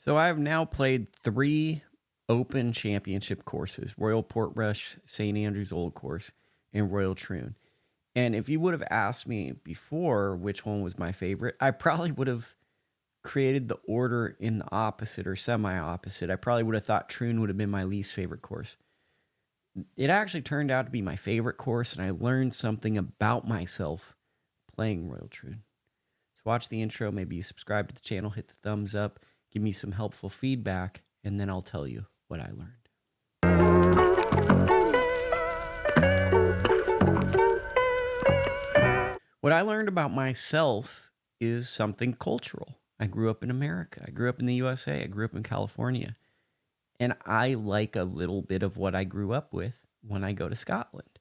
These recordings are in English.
So I have now played 3 Open Championship courses: Royal Portrush, St. Andrews Old Course, and Royal Troon. And if you would have asked me before which one was my favorite, I probably would have created the order in the opposite or semi-opposite. I probably would have thought Troon would have been my least favorite course. It actually turned out to be my favorite course, and I learned something about myself playing Royal Troon. So watch the intro, maybe you subscribe to the channel, hit the thumbs up, give me some helpful feedback, and then I'll tell you what I learned. What I learned about myself is something cultural. I grew up in America. I grew up in the USA. I grew up in California. And I like a little bit of what I grew up with when I go to Scotland.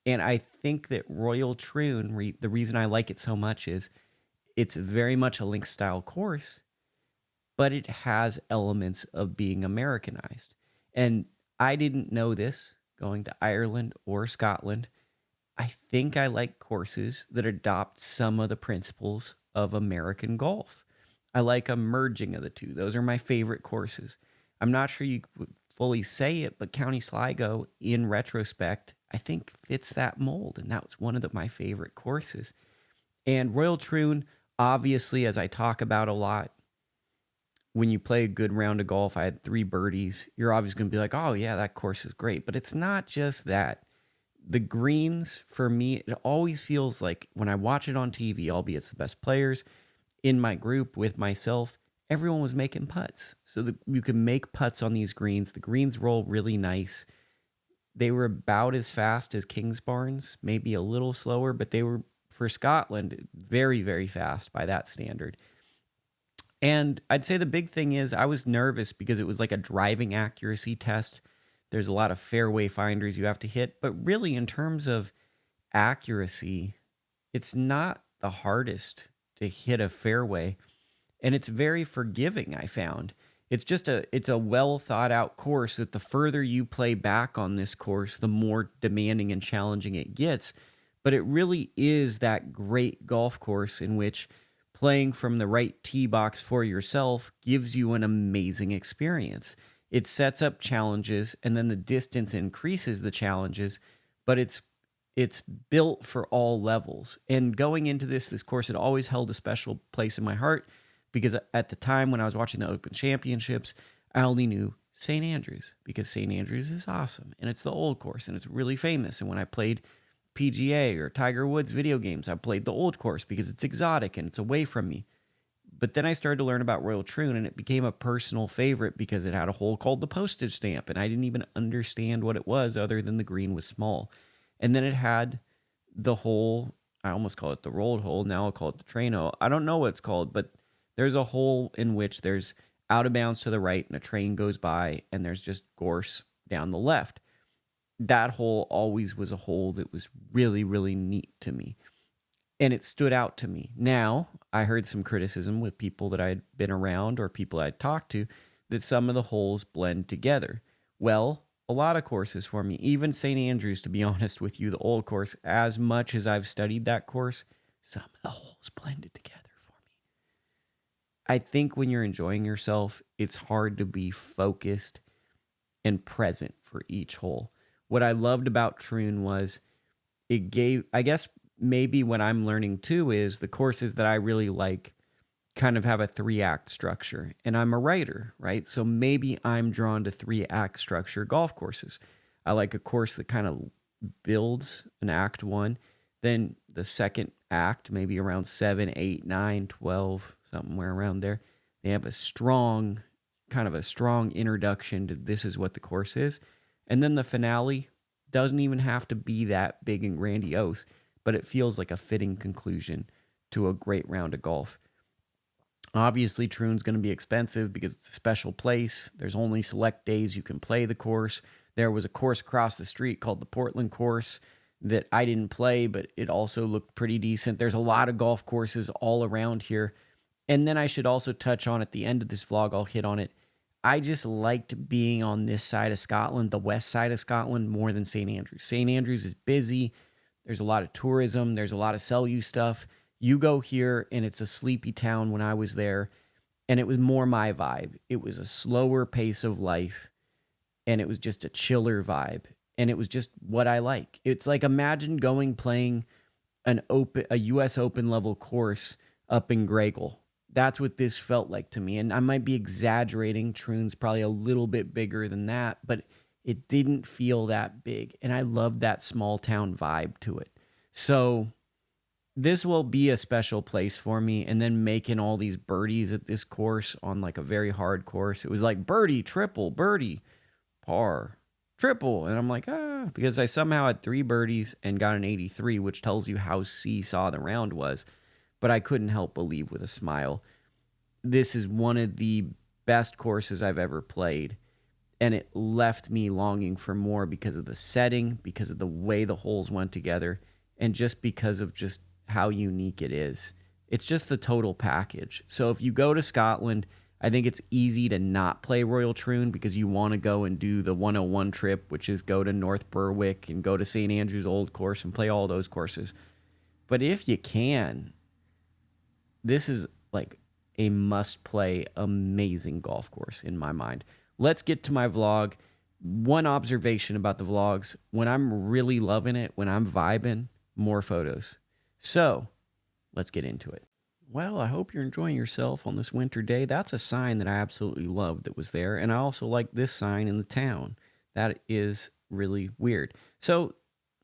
And I think that Royal Troon, the reason I like it so much is it's very much a link style course, but it has elements of being Americanized. And I didn't know this going to Ireland or Scotland. I think I like courses that adopt some of the principles of American golf. I like a merging of the two. Those are my favorite courses. I'm not sure you would fully say it, but County Sligo, in retrospect, I think fits that mold. And that was one of my favorite courses. And Royal Troon, obviously, as I talk about a lot, when you play a good round of golf, I had 3 birdies. You're obviously going to be like, oh, yeah, that course is great. But it's not just that. The greens, for me, it always feels like when I watch it on TV, albeit it's the best players, in my group with myself, everyone was making putts. So you can make putts on these greens. The greens roll really nice. They were about as fast as Kingsbarns, maybe a little slower, but they were, for Scotland, very, very fast by that standard. And I'd say the big thing is I was nervous because it was like a driving accuracy test. There's a lot of fairway finders you have to hit, but really in terms of accuracy, it's not the hardest to hit a fairway, and it's very forgiving, I found. It's a well thought out course that the further you play back on this course, the more demanding and challenging it gets. But it really is that great golf course in which playing from the right tee box for yourself gives you an amazing experience. It sets up challenges, and then the distance increases the challenges, but it's built for all levels. And going into this course had always held a special place in my heart because at the time when I was watching the Open Championships, I only knew St. Andrews because St. Andrews is awesome and it's the old course and it's really famous. And when I played PGA or Tiger Woods video games, I played the old course because it's exotic and it's away from me. But then I started to learn about Royal Troon, and it became a personal favorite because it had a hole called the postage stamp, and I didn't even understand what it was other than the green was small. And then it had the hole, I almost call it the rolled hole, now I'll call it the train hole. I don't know what it's called, but there's a hole in which there's out of bounds to the right, and a train goes by, and there's just gorse down the left. That hole always was a hole that was really, really neat to me. And it stood out to me. Now, I heard some criticism with people that I'd been around or people I'd talked to that some of the holes blend together. Well, a lot of courses for me, even St. Andrews, to be honest with you, the old course, as much as I've studied that course, some of the holes blended together for me. I think when you're enjoying yourself, it's hard to be focused and present for each hole. What I loved about Troon was it gave, I guess, maybe what I'm learning too is the courses that I really like kind of have a 3-act structure. And I'm a writer, right? So maybe I'm drawn to 3-act structure golf courses. I like a course that kind of builds an act 1, then the second act, maybe around 7, 8, 9, 12, somewhere around there. They have a strong introduction to this is what the course is. And then the finale doesn't even have to be that big and grandiose, but it feels like a fitting conclusion to a great round of golf. Obviously, Troon's going to be expensive because it's a special place. There's only select days you can play the course. There was a course across the street called the Portland course that I didn't play, but it also looked pretty decent. There's a lot of golf courses all around here. And then I should also touch on at the end of this vlog, I'll hit on it. I just liked being on this side of Scotland, the west side of Scotland, more than St. Andrews. St. Andrews is busy. There's a lot of tourism. There's a lot of sell you stuff. You go here, and it's a sleepy town when I was there. And it was more my vibe. It was a slower pace of life, and it was just a chiller vibe. And it was just what I like. It's like imagine going playing a US Open level course up in Graygle. That's what this felt like to me. And I might be exaggerating. Troon's probably a little bit bigger than that, but it didn't feel that big. And I loved that small town vibe to it. So this will be a special place for me. And then making all these birdies at this course on like a very hard course, it was like birdie, triple, birdie, par, triple. And I'm like, because I somehow had 3 birdies and got an 83, which tells you how seesaw the round was. But I couldn't help believe with a smile. This is one of the best courses I've ever played. And it left me longing for more because of the setting, because of the way the holes went together, and just because of just how unique it is. It's just the total package. So if you go to Scotland, I think it's easy to not play Royal Troon because you want to go and do the 101 trip, which is go to North Berwick and go to St. Andrew's Old Course and play all those courses. But if you can, this is like a must-play, amazing golf course in my mind. Let's get to my vlog. One observation about the vlogs, when I'm really loving it, when I'm vibing, more photos. So let's get into it. Well, I hope you're enjoying yourself on this winter day. That's a sign that I absolutely loved that was there. And I also like this sign in the town. That is really weird. So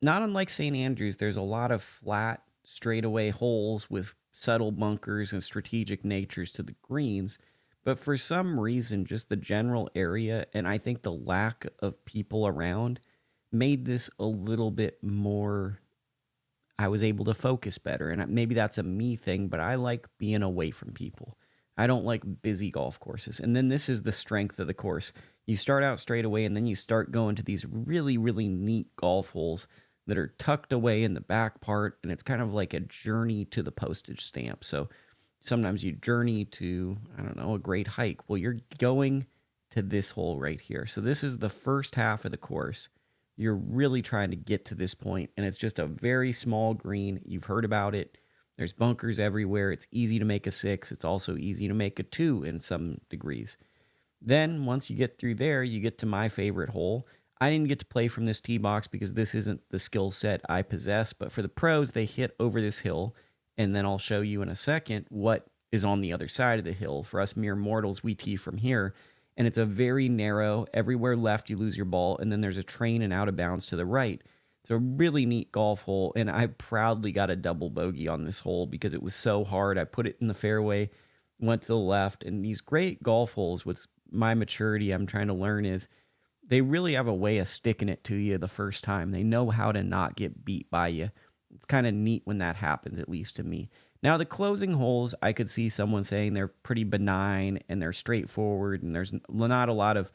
not unlike St. Andrews, there's a lot of flat, straightaway holes with subtle bunkers and strategic natures to the greens. But for some reason, just the general area, and I think the lack of people around, made this a little bit more, I was able to focus better. And maybe that's a me thing, but I like being away from people. I don't like busy golf courses. And then this is the strength of the course. You start out straight away, and then you start going to these really, really neat golf holes that are tucked away in the back part. And it's kind of like a journey to the postage stamp. So sometimes you journey to, I don't know, a great hike. Well, you're going to this hole right here. So this is the first half of the course. You're really trying to get to this point, and it's just a very small green. You've heard about it. There's bunkers everywhere. It's easy to make a 6. It's also easy to make a 2 in some degrees. Then once you get through there, you get to my favorite hole. I didn't get to play from this tee box because this isn't the skill set I possess, but for the pros, they hit over this hill. And then I'll show you in a second what is on the other side of the hill. For us mere mortals, we tee from here. And it's a very narrow, everywhere left you lose your ball, and then there's a train and out of bounds to the right. It's a really neat golf hole, and I proudly got a double bogey on this hole because it was so hard. I put it in the fairway, went to the left, and these great golf holes, with my maturity I'm trying to learn is they really have a way of sticking it to you the first time. They know how to not get beat by you. It's kind of neat when that happens, at least to me. Now, the closing holes, I could see someone saying they're pretty benign and they're straightforward and there's not a lot of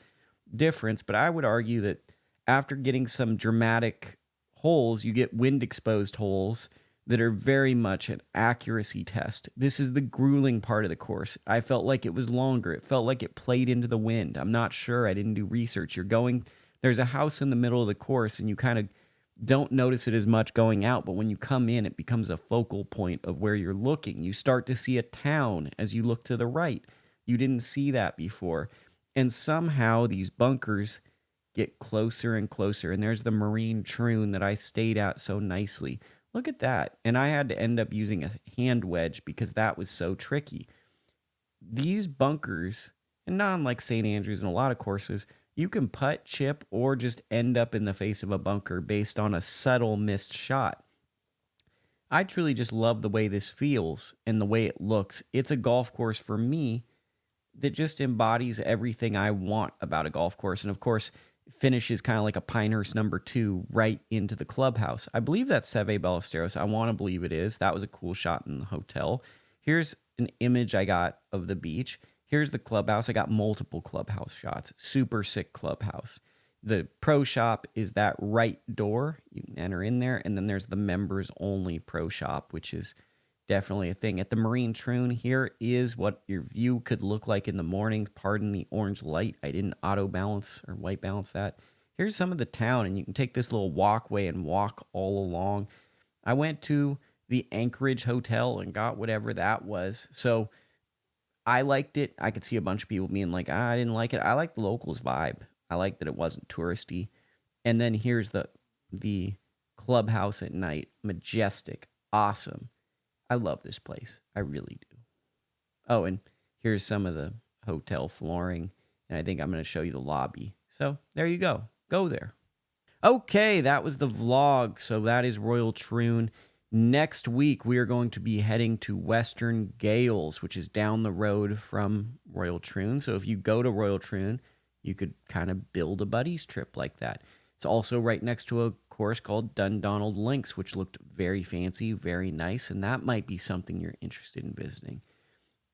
difference, but I would argue that after getting some dramatic holes, you get wind-exposed holes that are very much an accuracy test. This is the grueling part of the course. I felt like it was longer. It felt like it played into the wind. I'm not sure. I didn't do research. There's a house in the middle of the course, and you kind of don't notice it as much going out, but when you come in, it becomes a focal point of where you're looking. You start to see a town as you look to the right. You didn't see that before. And somehow these bunkers get closer and closer. And there's the Marine Troon that I stayed at so nicely. Look at that. And I had to end up using a hand wedge because that was so tricky. These bunkers, and not unlike St. Andrews and a lot of courses, you can putt, chip, or just end up in the face of a bunker based on a subtle missed shot. I truly just love the way this feels and the way it looks. It's a golf course for me that just embodies everything I want about a golf course. And of course, finishes kind of like a Pinehurst number 2 right into the clubhouse. I believe that's Seve Ballesteros. I want to believe it is. That was a cool shot in the hotel. Here's an image I got of the beach. Here's the clubhouse. I got multiple clubhouse shots. Super sick clubhouse. The pro shop is that right door. You can enter in there. And then there's the members only pro shop, which is definitely a thing. At the Marine Troon, here is what your view could look like in the morning. Pardon the orange light. I didn't auto balance or white balance that. Here's some of the town, and you can take this little walkway and walk all along. I went to the Anchorage Hotel and got whatever that was. So I liked it. I could see a bunch of people being like, I didn't like it. I like the locals vibe. I like that it wasn't touristy. And then here's the clubhouse at night. Majestic. Awesome. I love this place. I really do. Oh, and here's some of the hotel flooring. And I think I'm going to show you the lobby. So there you go. Go there. Okay, that was the vlog. So that is Royal Troon. Next week, we are going to be heading to Western Gales, which is down the road from Royal Troon. So if you go to Royal Troon, you could kind of build a buddies trip like that. It's also right next to a course called Dundonald Links, which looked very fancy, very nice, and that might be something you're interested in visiting.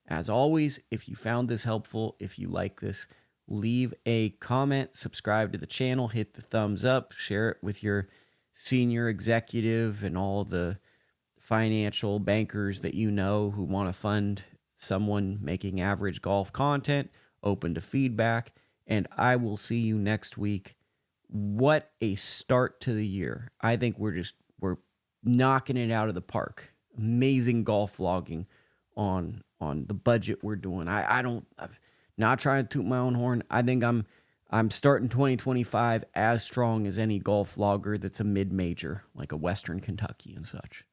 As always, if you found this helpful, if you like this, leave a comment, subscribe to the channel, hit the thumbs up, share it with your senior executive and all the financial bankers that you know who want to fund someone making average golf content, open to feedback, and I will see you next week. What a start to the year. I think we're knocking it out of the park. Amazing golf vlogging on the budget we're doing. I'm not trying to toot my own horn. I think I'm starting 2025 as strong as any golf vlogger that's a mid-major, like a Western Kentucky and such.